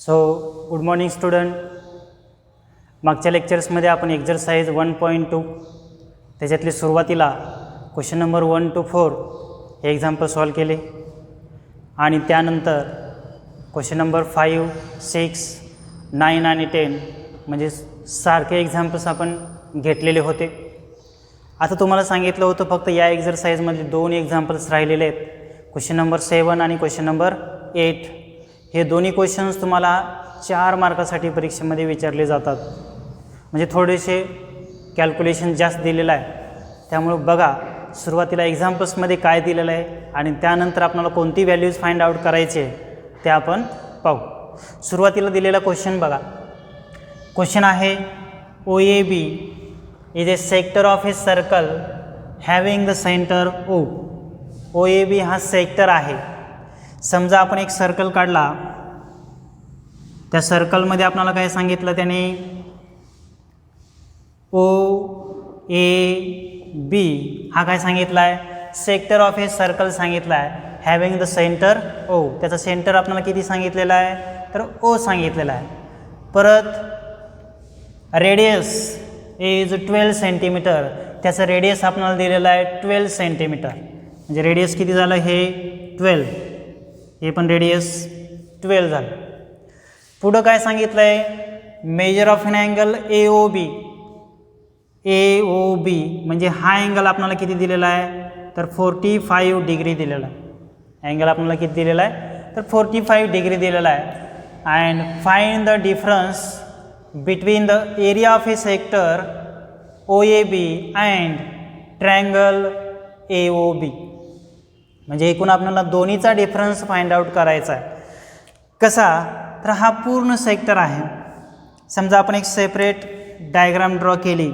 So good morning student. मागच्या लेक्चर्समध्ये आपण एक्झरसाइज 1.2 त्याच्यातली सुरुवातीला क्वेश्चन नंबर 1 to 4 हे एक्झाम्पल सॉल्व केले आणि त्यानंतर क्वेश्चन नंबर 5, 6, 9 आणि 10 म्हणजे सारखे एक्झाम्पल्स आपण घेतलेले होते. आता तुम्हाला सांगितलं होतं फक्त या एक्झरसाइजमध्ये 2 एक्झाम्पल्स राहिलेले आहेत, क्वेश्चन नंबर 7 आणि क्वेश्चन नंबर 8. हे दोन्ही क्वेश्चन्स तुम्हाला 4 मार्कासाठी परीक्षेमध्ये विचारले जातात. म्हणजे थोडेसे कॅल्क्युलेशन जास्त दिलेलं आहे, त्यामुळे बघा सुरुवातीला एक्झाम्पल्समध्ये काय दिलेलं आहे आणि त्यानंतर आपल्याला कोणती व्हॅल्यूज फाइंड आउट करायचे ते आपण पाहू. सुरुवातीला दिलेला क्वेश्चन बघा. क्वेश्चन आहे OAB is A sector of a circle having the centre O. OAB हा सेक्टर आहे. समजा आपण एक सर्कल काढला, त्या सर्कलमध्ये आपल्याला काय सांगितलं त्याने, OAB हा काय सांगितला आहे, सेक्टर ऑफ ए सर्कल सांगितला आहे, हॅविंग द सेंटर O. त्याचा सेंटर आपल्याला किती सांगितलेला आहे, तर O सांगितलेला आहे. परत रेडियस इज 12 सेंटीमीटर, त्याचं रेडियस आपल्याला दिलेलं आहे 12 सेंटीमीटर. म्हणजे रेडियस किती झालं, हे 12, हे पण रेडियस 12 झालं. पुढं काय सांगितलं आहे, measure of an angle AOB. AOB म्हणजे हा अँगल आपल्याला किती दिलेला आहे, तर 45 डिग्री दिलेला आहे. अँगल आपल्याला किती दिलेला आहे, तर 45 डिग्री दिलेला आहे. And find the difference between the area of a sector OAB and triangle AOB. म्हणजे एकूण आपल्याला दोन्हीचा डिफरन्स फाइंड आउट करायचा आहे. कसा, तर हा पूर्ण सेक्टर आहे. समजा आपण एक सेपरेट डायग्राम ड्रॉ केली,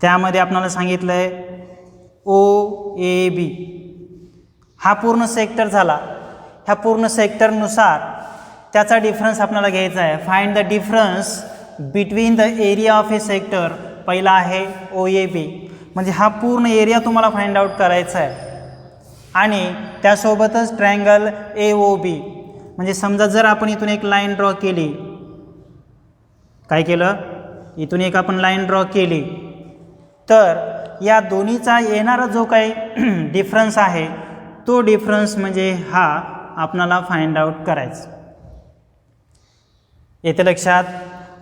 त्यामध्ये आपल्याला सांगितलं आहे OAB हा पूर्ण सेक्टर झाला. ह्या पूर्ण सेक्टरनुसार त्याचा डिफरन्स आपल्याला घ्यायचा आहे. Find the difference between the area of a sector. पहिला आहे OAB, म्हणजे हा पूर्ण एरिया तुम्हाला फाइंड आउट करायचा आहे. आणि त्यासोबतच ट्रँगल AOB. म्हणजे समजा जर आपण इथून एक लाईन ड्रॉ केली, काय केलं, इथून एक आपण लाईन ड्रॉ केली, तर या दोन्हीचा येणारा जो काही डिफरन्स आहे तो डिफरन्स म्हणजे हा आपणाला फाइंड आउट करायचा. येते लक्षात,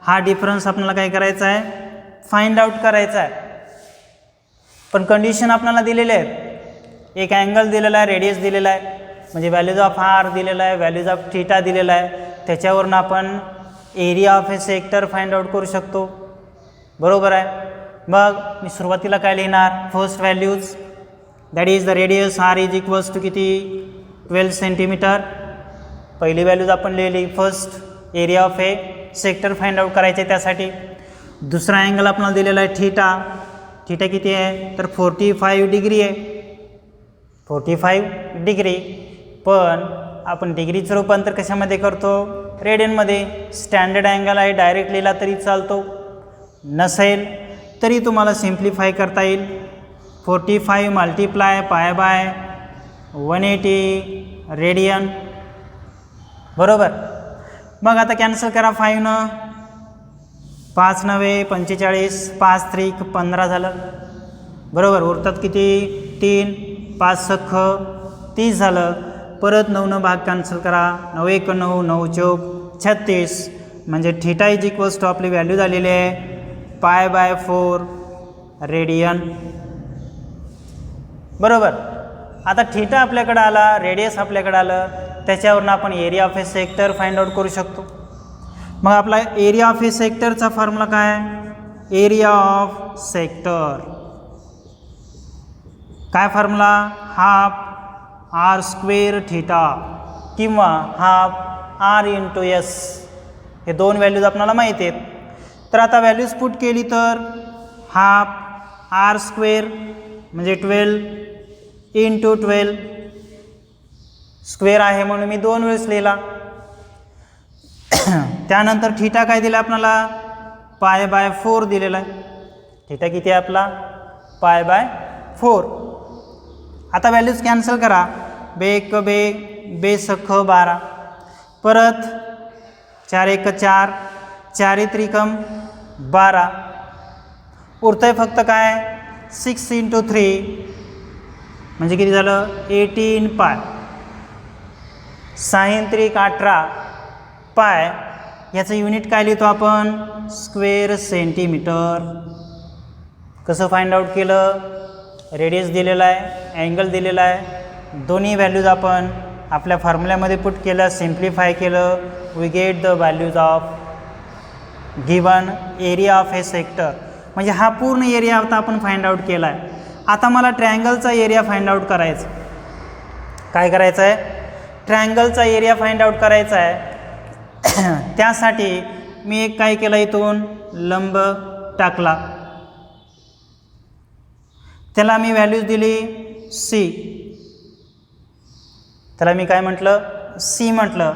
हा डिफरन्स आपल्याला काय करायचा आहे, फाइंड आउट करायचा आहे. पण कंडिशन आपल्याला दिलेले आहेत. एक अँगल दिलेला आहे, रेडियस दिलेला आहे, म्हणजे व्हॅल्यूज ऑफ R दिलेला आहे, व्हॅल्यूज ऑफ थीटा दिलेला आहे. त्याच्यावरून आपण area of a sector find out करू शकतो. बरोबर आहे. मग मी सुरुवातीला काय लिहिणार, first values that is the radius R is equals to किती, 12 सेंटीमीटर. पहिली व्हॅल्यूज आपण लिहिली. First area of a sector find out करायचे त्यासाठी. दुसरा अँगल आपल्याला दिलेला आहे थीटा. थीटा किती आहे, तर 45 डिग्री आहे. 45 डिग्री. पण आपण डिग्रीचं रूपांतर कशामध्ये करतो, रेडियनमध्ये. स्टँडर्ड अँगल आहे, डायरेक्ट लिहिला तरी चालतो, नसेल तरी तुम्हाला सिम्प्लिफाय करता येईल. 45 मल्टिप्लाय पाय बाय 180 रेडियन. बरोबर. मग आता कॅन्सल करा 5 न. 5 9 45, 5 3 15 झालं. बरोबर. उरतात किती, 3, 5 6 30 झालं. परत 9 न भाग कॅन्सल करा. 9 1 9, 9 4 36. म्हणजे थीटा इज इक्वल्स टू आपली व्हॅल्यू झालेली आहे पाय बाय 4 रेडियन. बरोबर. आता थीटा आपल्याकडे आला, रेडियस आपल्याकडे आलं, त्याच्यावरून आपण area of a sector find out करू शकतो. मग आपला एरिया ऑफ ए सेक्टरचा फॉर्म्युला काय, एरिया ऑफ सेक्टर काय formula, half R square theta किंवा हाफ R इंटू S. हे दोन व्हॅल्यूज आपल्याला माहिती आहेत. तर आता व्हॅल्यूज पुट केली तर हाफ R स्क्वेअर म्हणजे 12 इंटू 12 स्क्वेअर आहे म्हणून मी 2 वेळेस लिहिला. त्यानंतर थीटा काय दिला आपल्याला, पाय बाय 4 दिलेला आहे. थीटा किती आहे आपला, पाय बाय 4. आता व्हॅल्यूज कॅन्सल करा. बे 1 बे 12. परत 4 1 4, 4 त्रिकम 12, उरतं आहे फक्त काय 6 × 3 म्हणजे किती झालं 18 पाय, साइन त्रिक 18 पाय, याचं युनिट काय लिहितो आपण स्क्वेअर सेंटीमीटर. कसं फाइंड आउट केलं, रेडियस दिलेला आहे, अँगल दिलेला आहे, दोन्ही व्हॅल्यूज आपण आपल्या फॉर्म्युल्यामध्ये पुट केलं, सिम्प्लिफाय केलं, we get the values of given area of a sector. म्हणजे हा पूर्ण एरिया आता आपण फाइंड आउट केला आहे. आता मला ट्रायंगलचा एरिया फाइंड आउट करायचा. काय करायचं आहे, ट्रायंगलचा एरिया फाइंड आउट करायचा आहे. त्यासाठी मी एक काय केलं, इथून लंब टाकला, त्याला मी व्हॅल्यूज दिली सी, त्याला मी काय म्हटलं सी म्हटलं.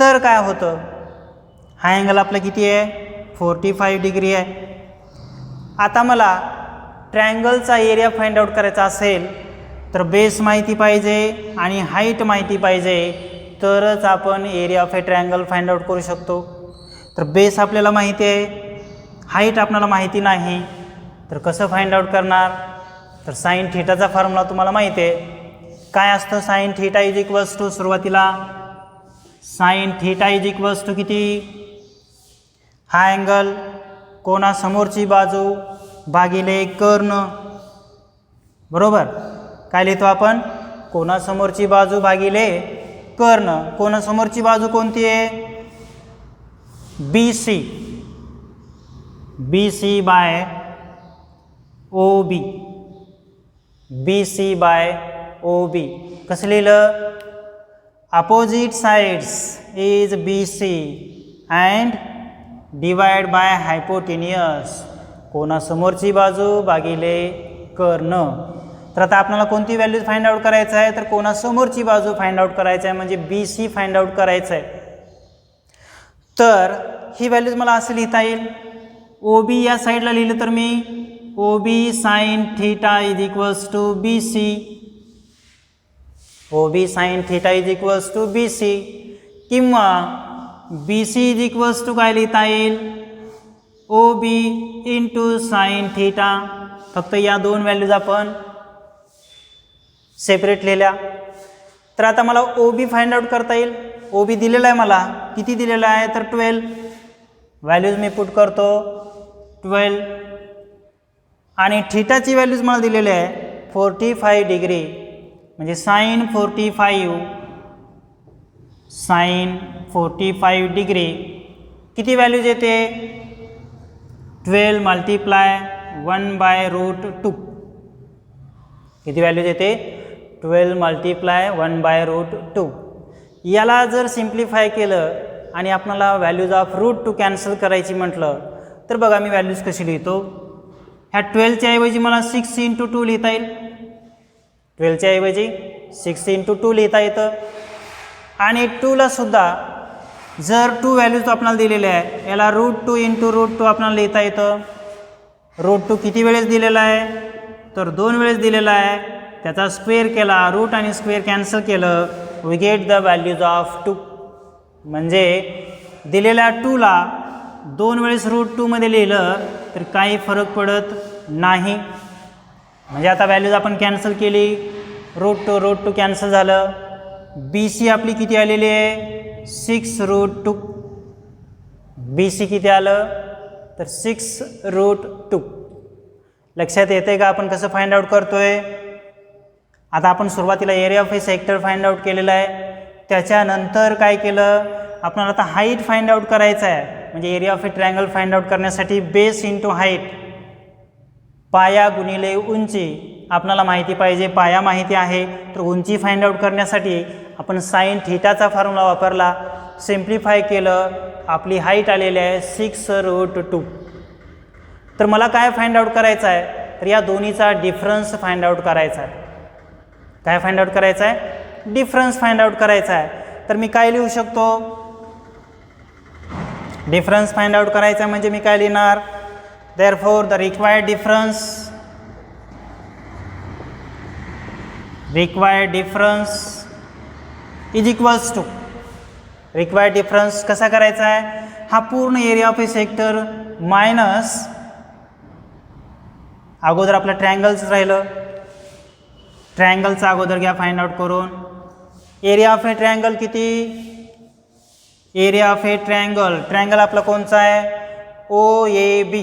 तर काय होतं, हा अँगल आपला किती आहे 45 डिग्री आहे. आता मला ट्रायंगलचा एरिया फाइंड आउट करायचा असेल तर बेस माहिती पाहिजे आणि हाईट माहिती पाहिजे, तरच आपण area of a triangle find out करू शकतो. तर बेस आपल्याला माहिती आहे, हाईट आपल्याला माहिती नाही, तर कसं फाइंड आउट करणार. तर साइन थीटाचा फॉर्म्युला तुम्हाला माहिती आहे. काय असतं sine theta is equals to, सुरुवातीला sine theta is equals to किती, हा अँगल कोणासमोरची बाजू भागिले कर्ण, बरोबर. काय लिहितो आपण कोणासमोरची बाजू भागिले कर्ण. कोणासमोरची बाजू कोणती आहे B C, B C by O B, B C by O B. कसं लिहिलं, opposite sides is B C and divide by hypotenuse, कोणासमोरची बाजू भागिले कर्ण. तर आता आपल्याला कोणती व्हॅल्यू फाइंड आउट करायचं आहे, तर कोणासमोरची बाजू फाइंड आउट करायचं आहे, म्हणजे बी सी फाइंड आउट करायचं आहे. तर ही व्हॅल्यूज मला असं लिहिता येईल, ओ बी या साईडला लिहिलं तर मी O B sine theta is equals to B C, O B sine theta is equals to B C, किंवा B C is equals to काय लिहिता येईल O B into sine theta. फक्त या दोन व्हॅल्यूज आपण सेपरेट लिहिल्या. तर आता मला ओ बी फाइंड आउट करता येईल. ओ बी दिलेला आहे मला, किती दिलेला आहे तर 12. व्हॅल्यूज मी पुट करतो 12, आणि थीटाची व्हॅल्यूज मला दिलेली आहे 45 डिग्री, म्हणजे साइन 45, साइन 45 डिग्री. किती व्हॅल्यूज येते 12 मल्टिप्लाय 1/√2. किती व्हॅल्यूज येते 12 मल्टिप्लाय 1/√2. याला जर सिम्प्लिफाय केलं आणि आपल्याला व्हॅल्यूज ऑफ √2 कॅन्सल करायची म्हटलं तर बघा मी व्हॅल्यूज कशी लिहितो. ह्या 12च्या ऐवजी मला 6 × 2 लिहिता येईल, 12च्या ऐवजी 6 × 2 लिहिता येतं. आणि 2ला सुद्धा जर 2 व्हॅल्यूज आपल्याला दिलेले आहे, याला √2 × √2 आपल्याला लिहिता येतं. √2 किती वेळेस दिलेला आहे तर 2 वेळेस दिलेला आहे, त्याचा स्क्वेअर केला, रूट आणि स्क्वेअर कॅन्सल केलं, we get the values of 2. म्हणजे दिलेल्या 2ला 2 वेळेस √2 मध्ये लिहिलं तर काही फरक पडत नाही. म्हणजे आता व्हॅल्यूज आपण कॅन्सल केली, √2 कॅन्सल झालं. बी सी आपली किती आलेली आहे 6√2. बी सी किती आलं तर 6√2. लक्षात येते का आपण कसं फाइंड आउट करतोय. आता आपण सुरुवातीला area of a sector find out केलेला आहे, त्याच्यानंतर काय केलं आपल्याला आता हाईट फाइंड आउट करायचं आहे. म्हणजे area of a triangle find out करण्यासाठी बेस इंटू हाईट, पाया गुणिले उंची आपल्याला माहिती पाहिजे. पाया माहिती आहे तर उंची फाइंड आउट करण्यासाठी आपण साइन थीटाचा फॉर्म्युला वापरला, सिम्प्लिफाय केलं, आपली हाईट आलेली आहे 6√2. तर मला काय फाइंड आउट करायचं आहे तर या दोन्हीचा डिफरन्स फाइंड आउट करायचा आहे. काय फाइंड आउट करायचं आहे डिफरन्स फाइंड आउट करायचा आहे. तर मी काय लिहू शकतो डिफरन्स फाइंड आउट करायचा आहे म्हणजे मी काय लिहिणार therefore the required difference is equals to required difference कसा करायचा आहे, हा पूर्ण area of a sector minus अगोदर आपलं ट्रायंगलच राहिलं, ट्रायंगलचा अगोदर घ्या फाइंड आउट करून. एरिया ऑफ ए ट्रायंगल किती, area of a triangle, triangle आपला कोणचा आहे O A B.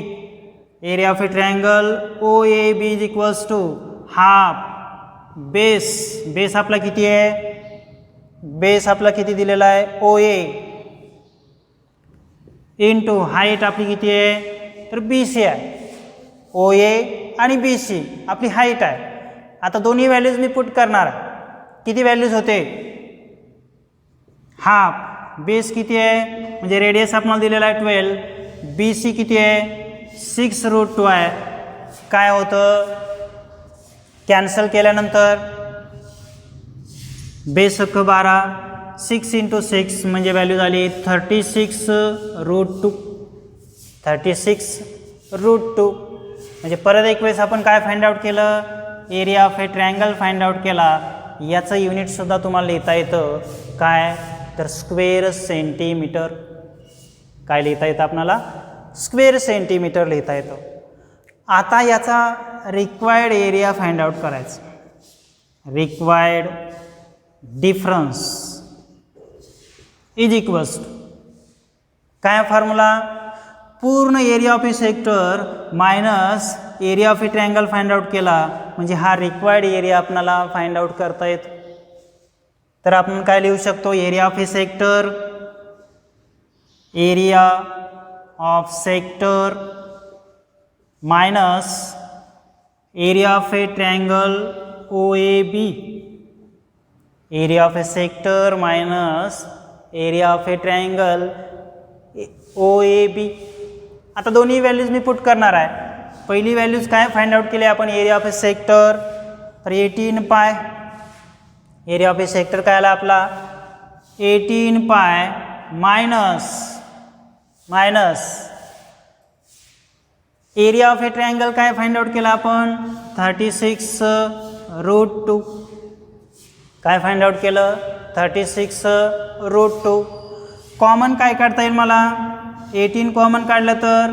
Area of a triangle O A B is equals to half base, base आपला किती आहे, बेस आपला किती दिलेला आहे ओ ए इंटू हाईट आपली किती आहे तर बी सी आहे. ओ ए आणि बी सी आपली हाईट आहे. आता दोन्ही व्हॅल्यूज मी पुट करणार, किती व्हॅल्यूज होते हाफ, बेस किती आहे म्हणजे रेडियस आपल्याला दिलेला आहे 12, बी सी किती आहे 6√2 आहे. काय होतं कॅन्सल केल्यानंतर बेस हक्क 12, 6 × 6 म्हणजे व्हॅल्यू झाली 36√2, 36√2. म्हणजे परत एक वेळेस आपण काय फाइंड आउट केलं, area of a triangle find out केला. याचं युनिटसुद्धा तुम्हाला लिहिता येतं काय तर स्क्वेअर सेंटीमीटर. काय लिहिता येतं आपल्याला स्क्वेअर सेंटीमीटर लिहिता येतं. आता याचा रिक्वायर्ड एरिया फाइंड आउट करायचा, required difference is equals to काय फॉर्म्युला, पूर्ण area of a sector minus area of a triangle find out केला म्हणजे हा रिक्वायर्ड एरिया आपल्याला फाइंड आउट करता येतो. तर आपण काय लिहू शकतो, area of a sector, area of sector minus area of a triangle O A B, area of a sector minus area of a triangle O A B. आता दोन्ही व्हॅल्यूज मी पुट करणार आहे. पहिली व्हॅल्यूज काय find out केली आपण area of a sector तर 18 पाय, एरिया ऑफ ए सेक्टर काय आला आपला 18 pi minus area of a triangle काय फाइंड आउट केला आपण 36√2. काय फाइंड आउट केलं 36√2. कॉमन काय काढता येईल मला 18 कॉमन काढलं तर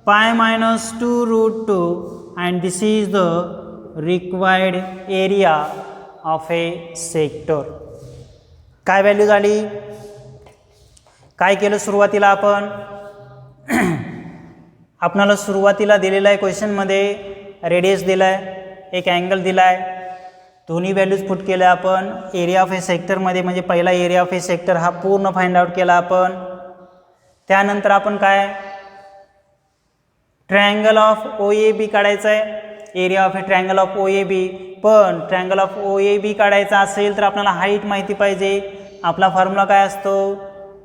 pi minus 2√2 and this is the required area of a sector. काय व्हॅल्यू झाली, काय केलं सुरुवातीला आपण आपणाला सुरुवातीला दिलेला आहे क्वेश्चनमध्ये रेडियस दिला आहे, एक अँगल दिला आहे, दोन्ही व्हॅल्यूज पुट केल्या आपण एरिया ऑफ ए सेक्टरमध्ये. म्हणजे पहिला एरिया ऑफ ए सेक्टर हा पूर्ण फाइंड आउट केला आपण. त्यानंतर आपण काय triangle of O A B काढायचं आहे, area of a triangle of O A B. पण ट्रायंगल ऑफ ओ ए बी काढायचा असेल तर आपल्याला हाईट माहिती पाहिजे. आपला फॉर्म्युला काय असतो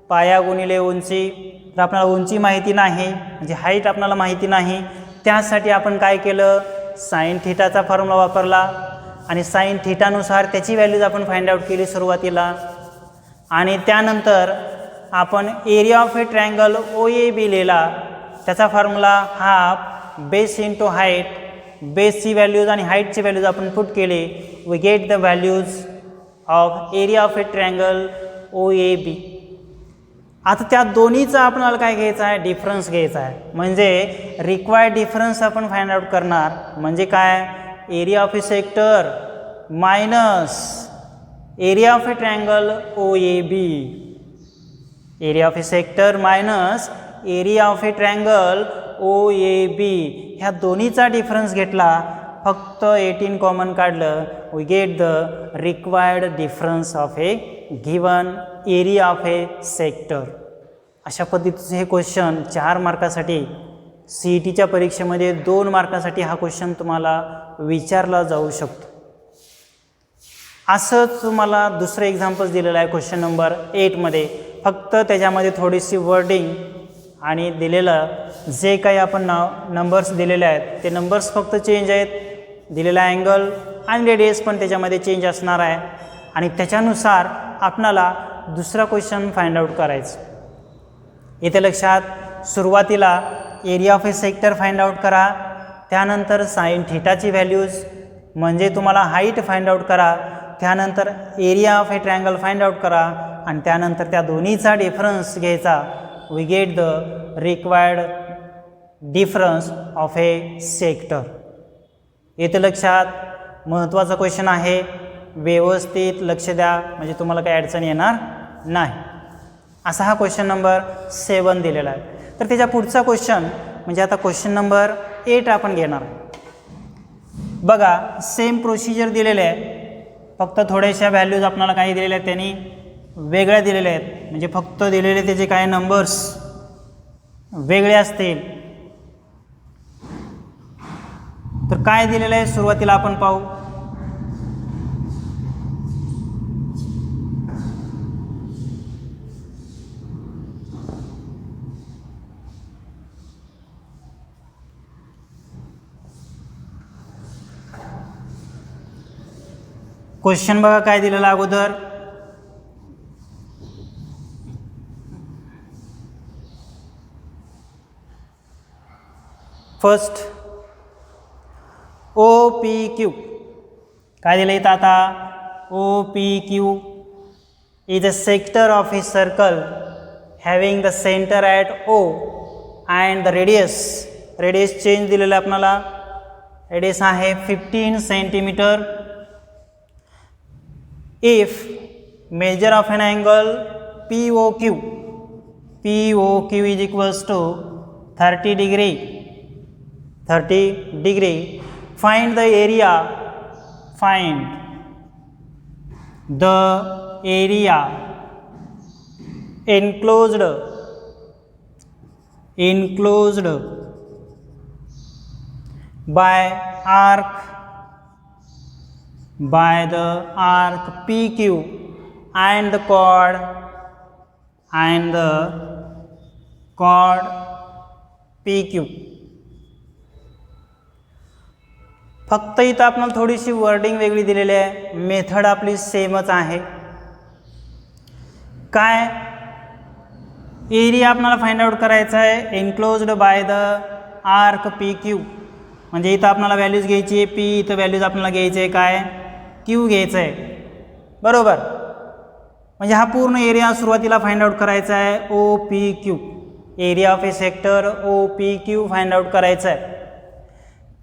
पाया गुणिले उंची. तर आपल्याला उंची माहिती नाही म्हणजे हाईट आपल्याला माहिती नाही. त्यासाठी आपण काय केलं साइन थिटाचा फॉर्म्युला वापरला आणि साइन थिटानुसार त्याची व्हॅल्यूज आपण फाइंड आउट केली सुरुवातीला. आणि त्यानंतर आपण area of a triangle O A B लिहिला. त्याचा formula half base into height. बेसची व्हॅल्यूज आणि हाईटची व्हॅल्यूज आपण पुट केले. We get the values of area of a triangle O A B. आता त्या दोन्हीचा आपल्याला काय घ्यायचं आहे डिफरन्स घ्यायचा आहे. म्हणजे रिक्वायर्ड डिफरन्स आपण फाइंड आउट करणार. म्हणजे काय area of a sector minus area of a triangle O A B. Area of a sector minus area of a triangle O A B ह्या दोन्हीचा डिफरन्स घेतला. फक्त 18 कॉमन काढलं. We get the required difference of a given area of a sector. अशा पद्धतीचे हे question 4 मार्कासाठी C E टीच्या परीक्षेमध्ये 2 मार्कासाठी हा क्वेश्चन तुम्हाला विचारला जाऊ शकतो. असंच तुम्हाला दुसरं एक्झाम्पल्स दिलेलं आहे क्वेश्चन नंबर 8मध्ये. फक्त त्याच्यामध्ये थोडीशी वर्डिंग आणि दिलेलं जे काही आपण नंबर्स दिलेले आहेत ते नंबर्स फक्त चेंज आहेत. दिलेला अँगल आणि रेडियस पण त्याच्यामध्ये चेंज असणार आहे. आणि त्याच्यानुसार आपणाला दुसरा क्वेश्चन फाइंड आउट करायचं. इथे लक्षात सुरुवातीला area of a sector find out करा. त्यानंतर साइन थिटाची व्हॅल्यूज म्हणजे तुम्हाला हाईट फाइंड आउट करा. त्यानंतर area of a triangle find out करा. आणि त्यानंतर त्या दोन्हीचा डिफरन्स घ्यायचा. We get the required difference of a sector. येतं लक्षात. महत्त्वाचा क्वेश्चन आहे, व्यवस्थित लक्ष द्या म्हणजे तुम्हाला काही अडचण येणार नाही. असा हा क्वेश्चन नंबर 7 दिलेला आहे. तर त्याच्या पुढचा क्वेश्चन म्हणजे आता क्वेश्चन नंबर 8 आपण घेणार. बघा सेम प्रोसिजर दिलेले आहे, फक्त थोड्याशा व्हॅल्यूज आपल्याला काही दिलेल्या आहेत त्यांनी वेगळ्या दिलेल्या आहेत. म्हणजे फक्त दिलेले त्याचे काही नंबर्स वेगळे असतील. तर काय दिलेलं आहे सुरुवातीला आपण पाहू. क्वेश्चन बघा काय दिलेलं अगोदर. फर्स्ट OPQ काय दिलं इथं आता. OPQ is a sector of a circle having the centre at O and the radius change दिलेलं आहे आपल्याला. रेडियस आहे 15 centimetre. If measure of an angle POQ is equals to 30 degree. Find the area enclosed by the arc PQ and the chord PQ. फक्त इथं आपल्याला थोडीशी wording वेगळी दिलेली आहे. मेथड आपली सेमच आहे. काय एरिया आपल्याला फाइंड आउट करायचा आहे enclosed by the arc PQ. म्हणजे इथं आपल्याला व्हॅल्यूज घ्यायची आहे P, इथं व्हॅल्यूज आपल्याला घ्यायचे आहे काय Q घ्यायचं आहे. बरोबर. म्हणजे हा पूर्ण एरिया सुरुवातीला फाइंड आउट करायचा आहे OPQ. Area of a sector OPQ find out करायचा आहे.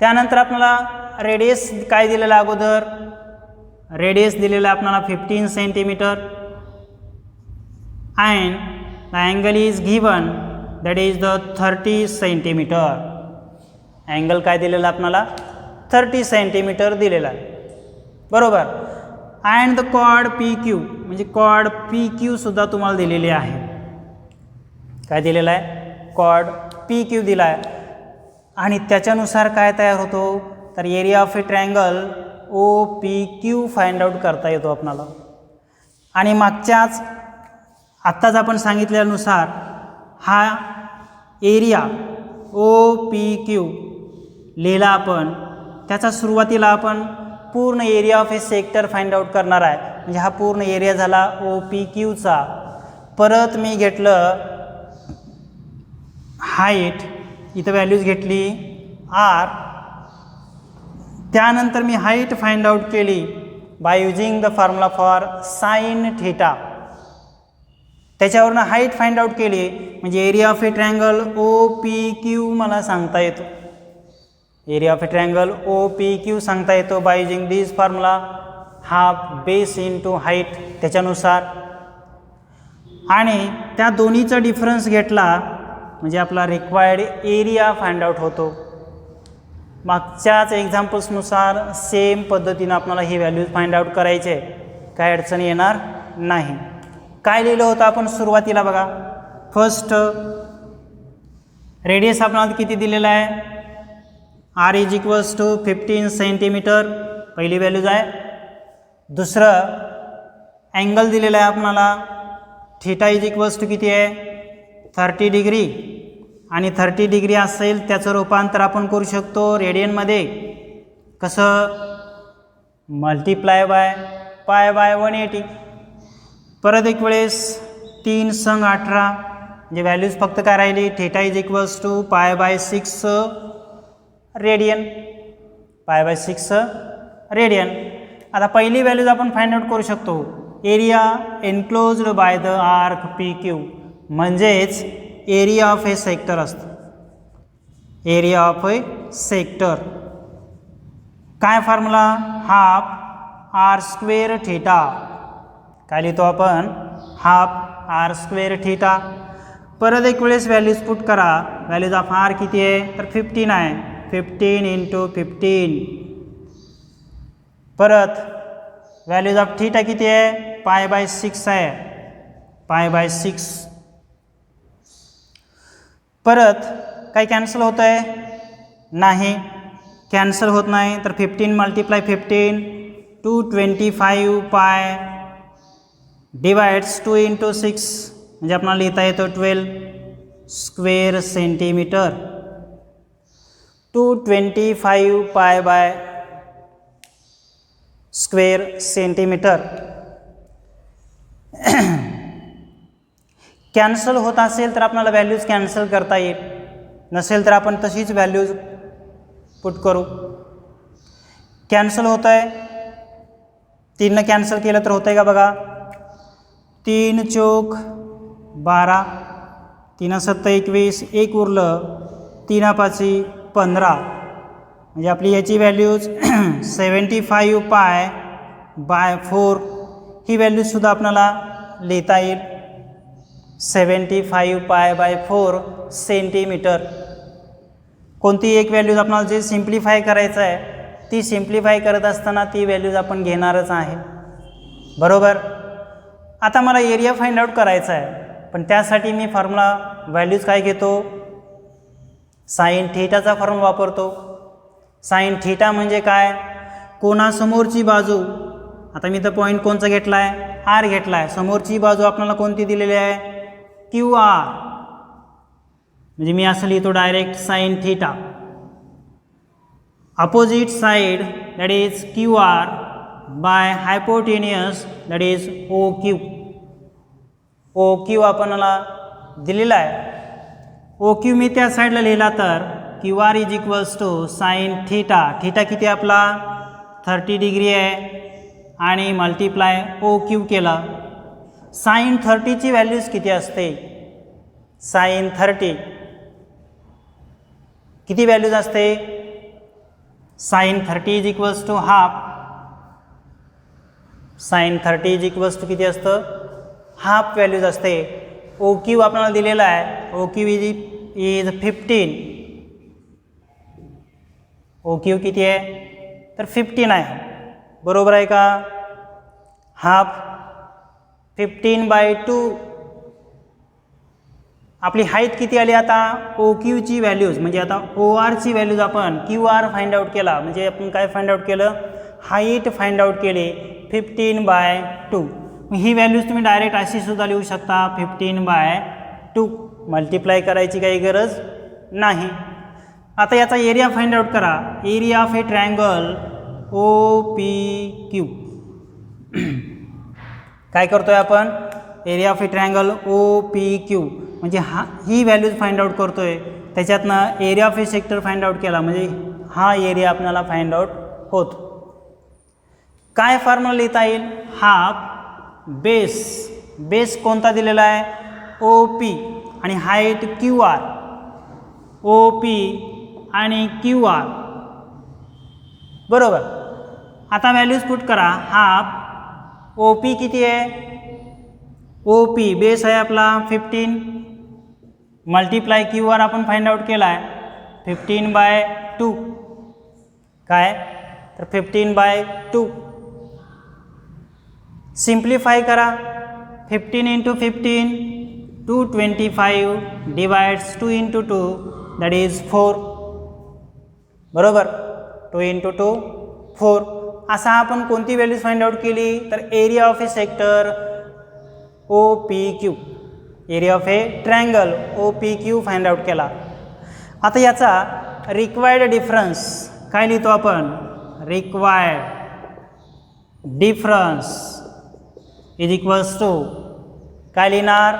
त्यानंतर आपल्याला रेडियस काय दिलेलं अगोदर. रेडियस दिलेलं आपल्याला 15 centimetre and the angle is given that is the 30 centimetre. Angle काय दिलेलं आपल्याला 30 सेंटीमीटर दिलेला आहे. बरोबर. अँड द कॉर्ड PQ म्हणजे कॉर्ड PQ सुद्धा तुम्हाला दिलेली आहे. काय दिलेलं आहे कॉर्ड PQ दिला आहे. आणि त्याच्यानुसार काय तयार होतो तर area of a triangle OPQ find out करता येतो आपल्याला. आणि मागच्याच आत्ताच आपण सांगितल्यानुसार हा एरिया OPQ लिहिला आपण. त्याचा सुरुवातीला आपण पूर्ण area of a sector find out करणार आहे. म्हणजे हा पूर्ण एरिया झाला OPQचा. परत मी घेतलं हाईट, इथं व्हॅल्यूज घेतली R. त्यानंतर मी हाईट फाइंड आउट केली by using the formula for sine theta. त्याच्यावरनं हाईट फाइंड आउट केली म्हणजे area of a triangle OPQ मला सांगता येतो. Area of a triangle OPQ सांगता येतो by using this formula half base into height त्याच्यानुसार. आणि त्या दोन्हीचा डिफरन्स घेतला म्हणजे आपला रिक्वायर्ड एरिया फाइंड आउट होतो. मागच्याच एक्झाम्पल्सनुसार सेम पद्धतीनं आपल्याला ही व्हॅल्यूज फाइंड आउट करायचे. काय अडचण येणार नाही. काय लिहिलं होतं आपण सुरुवातीला बघा. फर्स्ट रेडियस आपल्याला किती दिलेला आहे R is equals to 15 centimetre पहिली व्हॅल्यूज आहे. दुसरं अँगल दिलेला आहे आपल्याला थिटा इज इक्वल्स टू किती आहे 30 डिग्री. आणि 30 डिग्री असेल त्याचं रूपांतर आपण करू शकतो रेडियनमध्ये. कसं मल्टिप्लाय बाय पाय बाय 180. परत एक वेळेस 3 संग 18 म्हणजे व्हॅल्यूज फक्त काय राहिली theta is equals to pi by 6 radian. Pi by 6 radian. आता पहिली व्हॅल्यूज आपण फाइंड आउट करू शकतो area enclosed by the arc P Q, म्हणजेच एरिया ऑफ ए सेक्टर असतं. Area of a sector. काय formula? Half r square theta. काय लिहितो आपण? Half r square theta. परत एक वेळेस व्हॅल्यूज पुट करा. व्हॅल्यूज ऑफ आर किती आहे? तर 15 आहे. 15 इंटू 15. परत व्हॅल्यूज ऑफ थीटा किती आहे? π/6 आहे. π/6. परत काही कॅन्सल होतं आहे? नाही, कॅन्सल होत नाही. तर 15 मल्टिप्लाय 15 225 पाय डिवाइड्स 2 इंटू 6, म्हणजे आपल्याला लिहिता येतो 12 square centimetre. 225 pi by square centimetre. Cancel होत असेल तर आपल्याला व्हॅल्यूज कॅन्सल करता येईल, नसेल तर आपण तशीच व्हॅल्यूज पुट करू. कॅन्सल होत आहे, 3 कॅन्सल केलं तर होतं आहे का बघा? 3 चोक 12, 3 7 21, 1 उरलं, 3 5 15, म्हणजे आपली याची व्हॅल्यूज 75 पाय बाय 4 ही व्हॅल्यूजसुद्धा आपल्याला लिहिता येईल. 75 पाय बाय 4 सेंटीमीटर. कोणती एक व्हॅल्यूज आपल्याला जे सिम्प्लिफाय करायचं आहे, ती सिम्प्लिफाय करत असताना ती व्हॅल्यूज आपण घेणारच आहे, बरोबर. आता मला एरिया फाइंड आउट करायचा आहे, पण त्यासाठी मी फॉर्म्युला व्हॅल्यूज काय घेतो? साइन थीटाचा फॉर्म्युला वापरतो. साइन थीटा म्हणजे काय? कोणासमोरची बाजू, आता मी तर पॉईंट कोणचा घेतला आहे? आर घेतला आहे. समोरची बाजू आपल्याला कोणती दिलेली आहे? Q R. म्हणजे मी असं लिहितो direct sine theta. Opposite side that is Q R by hypotenuse that is O Q. O Q आपल्याला दिलेला आहे. ओ क्यू मी त्या साईडला लिहिला तर Q R is equals to sine theta. Theta किती आपला? 30 डिग्री आहे, आणि मल्टिप्लाय ओ क्यू केला. साइन 30ची व्हॅल्यूज किती असते? साइन 30 किती व्हॅल्यूज असते? Sine 30 is equals to half. Sine 30 is equals to किती असतं? हाफ व्हॅल्यूज असते. ओ क्यू आपल्याला दिलेला आहे. O Q is 15. O Q किती आहे? तर 15 आहे, बरोबर आहे का? हाफ 15/2. आपली हाईट किती आली आता? ओ क्यूची व्हॅल्यूज, म्हणजे आता ओ आरची व्हॅल्यूज आपण क्यू आर फाइंड आउट केला, म्हणजे आपण काय फाइंड आउट केलं? हाईट फाइंड आउट केली 15/2. ही व्हॅल्यूज तुम्ही डायरेक्ट अशी सुद्धा लिहू शकता, 15/2. मल्टिप्लाय करायची काही गरज नाही. आता याचा एरिया फाइंड आउट करा. Area of a triangle O P Q. काय करतोय आपण? Area of a triangle O P Q, म्हणजे ही व्हॅल्यूज फाइंड आउट करतोय. त्याच्यातनं area of a sector find out केला, म्हणजे हा एरिया आपल्याला फाइंड आउट होतो. काय फॉर्म्युला लिहिता येईल? हाफ बेस कोणता दिलेला आहे? ओ पी, आणि height Q R. O P आणि क्यू आर, बरोबर. आता व्हॅल्यूज पुट करा. हाफ ओ पी किती आहे? ओ पी बेस आहे आपला 15, मल्टिप्लाय क्यू आर आपण फाइंड आउट केला आहे 15/2. काय? तर 15/2. सिम्प्लिफाय करा. 15 into 15 225 divides 2 into 2 that is 4, बरोबर. 2 इंटू 2 4. असा आपण कोणती व्हॅल्यूज फाइंड आउट केली? तर area of a sector O P Q, area of a triangle O P Q find out केला. आता याचा रिक्वायर्ड डिफरन्स काय लिहितो आपण? Required difference is equals to काय लिहिणार?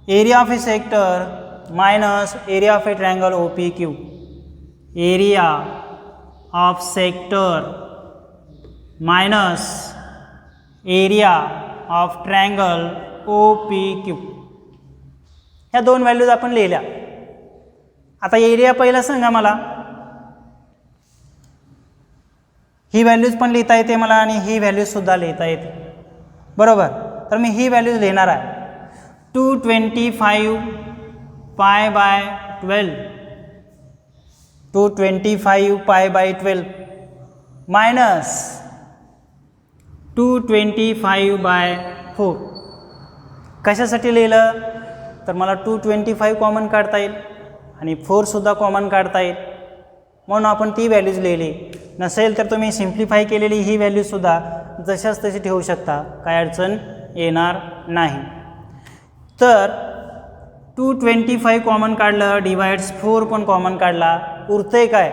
Area of a sector minus area of a triangle O P Q. Area of sector minus area of triangle O P Q. ह्या दोन व्हॅल्यूज आपण लिहिल्या. आता एरिया पहिला सांगा मला. ही व्हॅल्यूज पण लिहिता येते मला आणि ही व्हॅल्यूजसुद्धा लिहिता येते, बरोबर. तर मी ही व्हॅल्यूज लिहिणार आहे. 225 pi by 12, 225 pi by 12 minus 225 bye 4. कशासाठी लिहिलं तर मला 225 कॉमन काढता येईल आणि 4सुद्धा कॉमन काढता येईल, म्हणून आपण ती व्हॅल्यूज लिहिली. नसेल तर तुम्ही सिम्प्लिफाय केलेली ही व्हॅल्यूजसुद्धा जशाच तशी ठेवू शकता, काय अडचण येणार नाही. तर 225 कॉमन काढलं, डिवाइड्स 4 पण कॉमन काढला, उरतंय काय?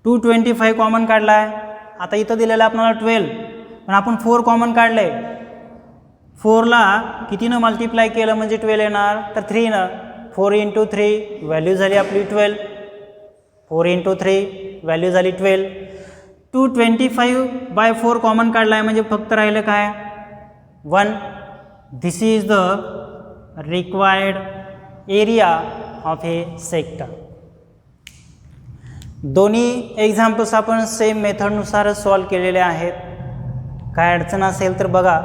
225 कॉमन काढला आहे. आता इथं दिलेलं आहे आपल्याला 12, पण आपण 4 कॉमन काढलं आहे. 4ला कितीनं मल्टिप्लाय केलं म्हणजे 12 येणार, तर 3नं. 4 × 3 व्हॅल्यू झाली आपली 12. 4 × 3 व्हॅल्यू झाली 12. 225/4 कॉमन काढला आहे म्हणजे फक्त राहिलं काय? 1. This is the required area of a sector. दोन्ही एक्झाम्पल्स आपण सेम मेथडनुसारच सॉल्व केलेले आहेत. काय अडचण असेल तर बघा.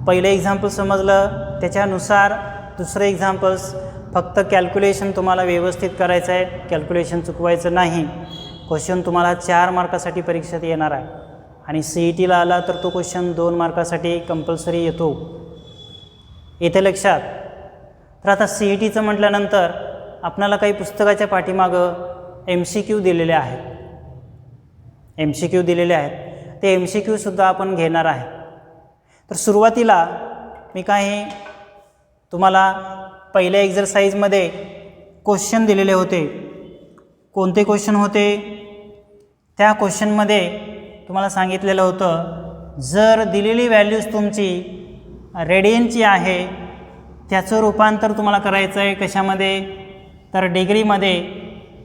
पहिलं एक्झाम्पल समजलं त्याच्यानुसार दुसरं एक्झाम्पल्स. फक्त कॅल्क्युलेशन तुम्हाला व्यवस्थित करायचं आहे, कॅल्क्युलेशन चुकवायचं नाही. क्वेश्चन तुम्हाला 4 मार्कासाठी परीक्षेत येणार आहे आणि CETला आला तर तो क्वेश्चन 2 मार्कासाठी कंपल्सरी येतो. येते लक्षात. तर आता CETचं म्हटल्यानंतर आपल्याला काही पुस्तकाच्या पाठीमागं MCQ दिलेले आहेत. MCQ दिलेले आहेत, ते MCQसुद्धा आपण घेणार आहे. तर सुरुवातीला मी काही तुम्हाला पहिल्या एक्झरसाईजमध्ये क्वेश्चन दिलेले होते. कोणते क्वेश्चन होते? त्या क्वेश्चनमध्ये तुम्हाला सांगितलेलं होतं, जर दिलेली व्हॅल्यूज तुमची रेडियनची आहे, त्याचं रूपांतर तुम्हाला करायचं आहे कशामध्ये? तर डिग्रीमध्ये.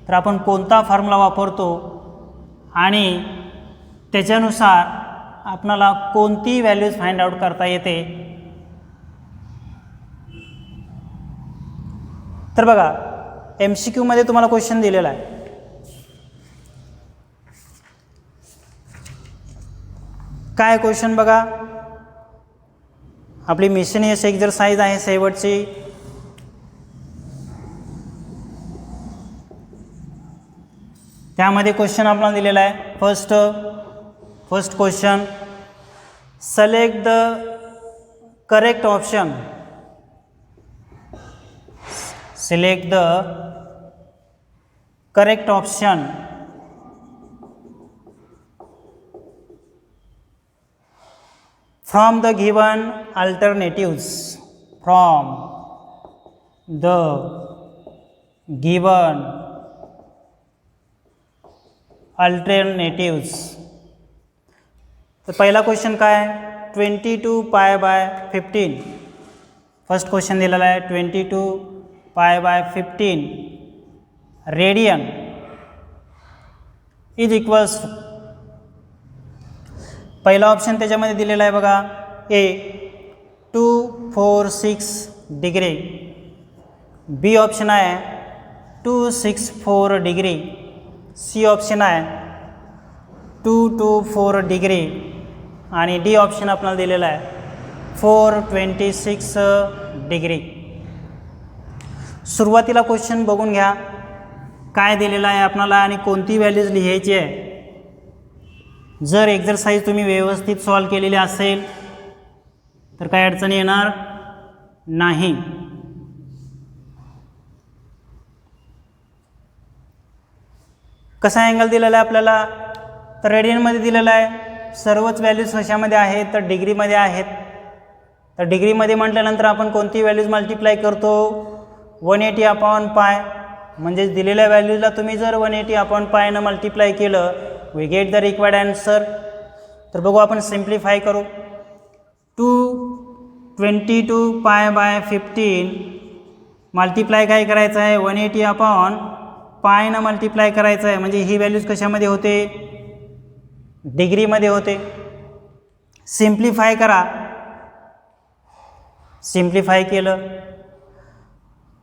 तर आपण कोणता फॉर्म्युला वापरतो आणि त्याच्यानुसार आपणाला कोणती व्हॅल्यूज फाइंड आउट करता येते. तर बघा, MCQमध्ये तुम्हाला क्वेश्चन दिलेला आहे. काय क्वेश्चन बघा. आपली मिशनियस एक्झरसाइज आहे शेवटची. त्यामध्ये क्वेश्चन आपल्याला दिलेला आहे. First question, select the correct option. Select the correct option from the given alternatives. From the given alternatives. तर पहिला क्वेश्चन काय? 22 π/15. फर्स्ट क्वेश्चन दिलेला आहे 22 π/15 रेडियन इज इक्वल्स. पहिला ऑप्शन त्याच्यामध्ये दिलेला आहे बघा, A 246 डिग्री. बी ऑप्शन आहे 264 डिग्री. सी ऑप्शन आहे 224 डिग्री आणि डी ऑप्शन आपल्याला दिलेला आहे 426 डिग्री. सुरुवातीला क्वेश्चन बघून घ्या काय दिलेला आहे आपल्याला आणि कोणती व्हॅल्यूज लिहायची आहे. जर एक्झरसाइज तुम्ही व्यवस्थित सॉल्व केलेली असेल तर काय अडचण येणार नाही. कसा अँगल दिलेला आहे आपल्याला? तर रेडियनमध्ये दिलेला आहे. सर्वच व्हॅल्यूज कशामध्ये आहेत? तर डिग्रीमध्ये आहेत. तर डिग्रीमध्ये म्हटल्यानंतर आपण कोणती व्हॅल्यूज मल्टिप्लाय करतो? 180/π. म्हणजे दिलेल्या व्हॅल्यूजला तुम्ही जर 180/π न मल्टिप्लाय केलं, we get the required answer. तर बघू आपण सिम्प्लिफाय करू. 222 π/15 मल्टिप्लाय काय करायचं आहे? 180/π न मल्टिप्लाय करायचं आहे. म्हणजे ही व्हॅल्यूज कशामध्ये होते? डिग्रीमध्ये होते. सिम्प्लिफाय करा. सिम्प्लिफाय केलं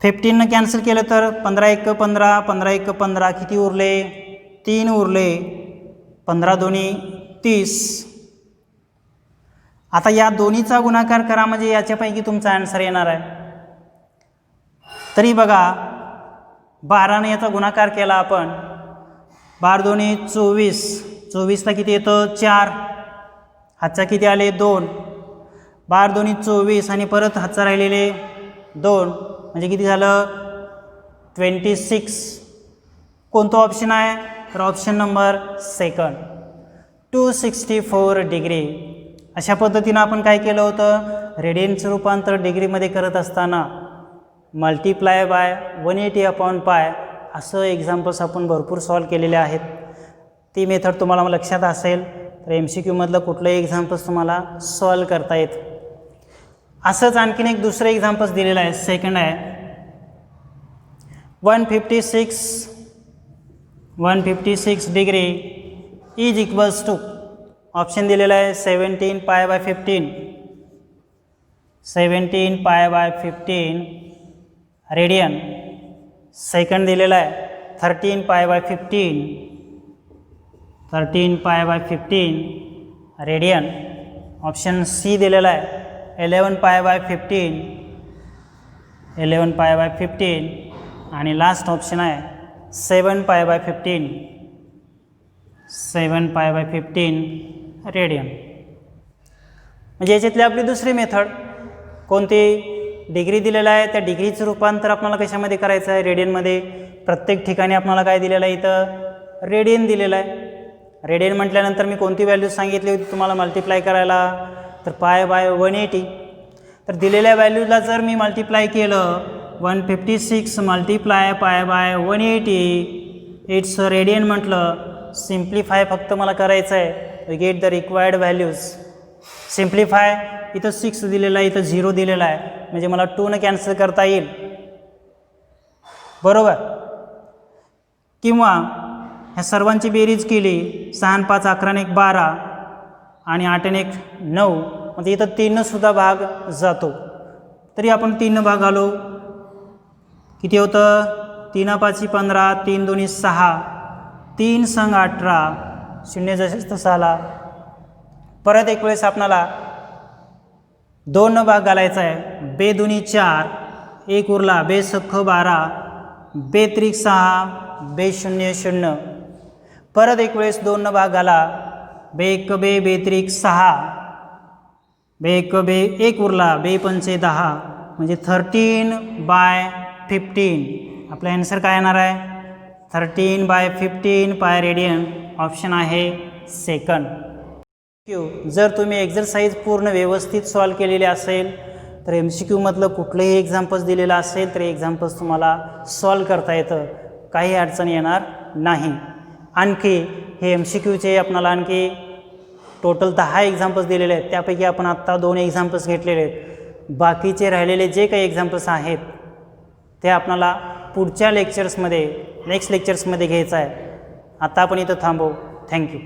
15 कॅन्सल केलं तर 15 1 15, 15 1 15, किती उरले 3 उरले, 15 दोन्ही 30. आता या दोन्हीचा गुणाकार करा म्हणजे याच्यापैकी तुमचा आन्सर येणार आहे. तरी बघा 12ने याचा गुणाकार केला आपण, 12 दोन्ही 24, 24ला किती येतं 4, हातचा किती आले 2, 12 दोन्ही 24 आणि परत हातचा राहिलेले 2 म्हणजे किती झालं 26. कोणतं ऑप्शन आहे तर ऑप्शन नंबर सेकंड 264 डिग्री. अशा पद्धतीनं आपण काय केलं होतं, रेडियनचं रूपांतर डिग्रीमध्ये करत असताना मल्टिप्लाय बाय 180/π असं एक्झाम्पल्स आपण भरपूर सॉल्व केलेले आहेत. ती मेथड तुम्हाला लक्षात असेल तर MCQ मधलं कुठलंही एक्झाम्पल्स तुम्हाला सॉल्व करता येतं. असंच आणखीन एक दुसरं एक्झाम्पल्स दिलेलं आहे, सेकंड आहे 156 degree is equals to, option दिलेला आहे 17π/15, 17π/15 रेडियन. सेकंड दिलेला आहे 13π/15, 13π/15 रेडियन. ऑप्शन सी दिलेला आहे 11π/15, 11π/15 आणि लास्ट ऑप्शन आहे 7π/15, 7π/15 रेडियन. म्हणजे याच्यातली आपली दुसरी मेथड कोणती, डिग्री दिलेला आहे त्या डिग्रीचं रूपांतर आपल्याला कशामध्ये करायचं आहे रेडियनमध्ये. प्रत्येक ठिकाणी आपल्याला काय दिलेलं आहे इथं रेडियन दिलेलं आहे. रेडियन म्हटल्यानंतर मी कोणती व्हॅल्यू सांगितली होती तुम्हाला मल्टिप्लाय करायला तर π/180. तर दिलेल्या व्हॅल्यूला जर मी मल्टिप्लाय केलं 156 मल्टिप्लाय π/180 इट्स रेडियन म्हटलं, सिम्प्लिफाय फक्त मला करायचं आहे, we get the required values. Simplify इथं 6 दिलेला आहे, इथं 0 दिलेला आहे म्हणजे मला 2 कॅन्सल करता येईल बरोबर. किंवा ह्या सर्वांची बेरीज केली 6 आणि 5 11 आणि 1 12 आणि 8 आणि 1 9 म्हणजे इथं 3 सुद्धा भाग जातो. तरी आपण 3 भाग आलो, किती होतं 3 5 15, 3 2 6, 3 संग 18, 0 जसेच तसा आला. परत एक वेळेस आपणाला 2 भाग घालायचा आहे, बे 2 4, 1 उरला, बे सख्ख 12, बे त्रिक 6, बे 0 0. परत एक वेळेस 2 भाग घाला, बे 1 बे, बे त्रिक 6, बे 1 बे 1 उरला, बे 5 10 म्हणजे 13/15. आपला आन्सर काय येणार आहे 13/15 पाय रेडियन. ऑप्शन आहे सेकंड. जर तुम्ही एक्झरसाइज पूर्ण व्यवस्थित सॉल्व केलेले असेल तर MCQ मधलं कुठलंही एक्झाम्पल्स दिलेलं असेल तर एक्झाम्पल्स तुम्हाला सॉल्व करता येतं, काही अडचण येणार नाही. आणखी हे MCQचे आपणाला आणखी टोटल 10 एक्झाम्पल्स दिलेले आहेत, त्यापैकी आपण आत्ता 2 एक्झाम्पल्स घेतलेले आहेत. बाकीचे राहिलेले जे काही एक्झाम्पल्स आहेत ते आपणाला पुढच्या लेक्चर्समध्ये नेक्स्ट लेक्चर्समध्ये घ्यायचं आहे. आता आपण इथं थांबू. थँक्यू.